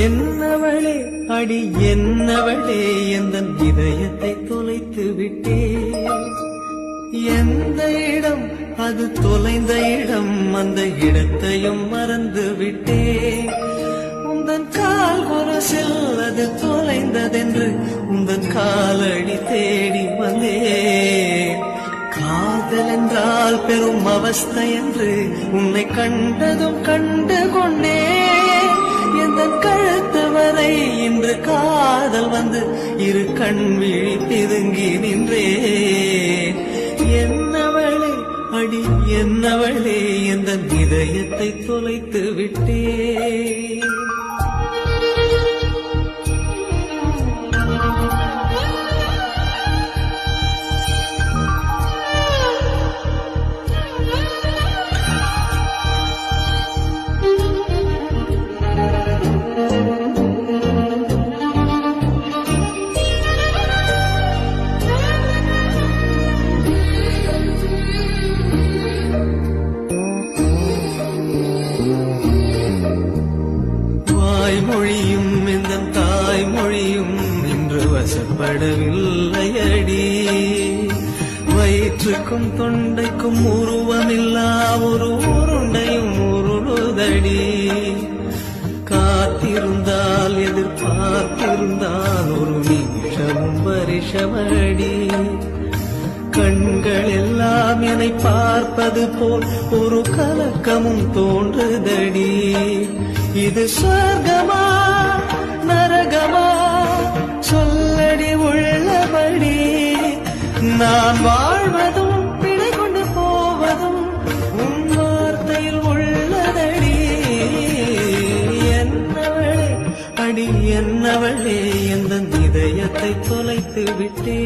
என்னவளே அடி என்னவளே எந்தன் இதயத்தை தொலைத்து விட்டே. எந்த இடம் அது தொலைந்த இடம், அந்த இடத்தையும் மறந்து விட்டே. உந்தன் கால் கொரசில் அது தொலைந்ததென்று உந்தன் காலடி தேடி வந்தே. காதல் என்றால் பெரும் அவஸ்தை என்று உன்னை கண்டதும் கண்டு கொண்டே. எந்த கழுத்து வரை இன்று காதல் வந்து இரு கண் விழி பிதுங்கி நின்றே. என்னவளே அடி என்னவளே எந்த இதயத்தை தொலைத்து விட்டே. மொழியும் இந்த தாய்மொழியும் இன்று வசப்படவில்லையடி. வயிற்றுக்கும் தொண்டைக்கும் உருவமில்லா ஒரு உருண்டையும் உருளுதடி. காத்திருந்தால் எதிர்பார்த்திருந்தால் ஒரு நிமிஷமும் வருஷமடி. கண்கள் எல்லாம் என்னை பார்ப்பது போல் ஒரு கலக்கமும் தோன்றுதடி. இது சொர்க்கமா நரகமா சொல்லடி உள்ளபடி. நான் வாழ்வதும் பிழை கொண்டு போவதும் உன் வார்த்தையில் உள்ளதடி. என்னவளே அடி என்னவளே எந்த இதயத்தை தொலைத்து விட்டே.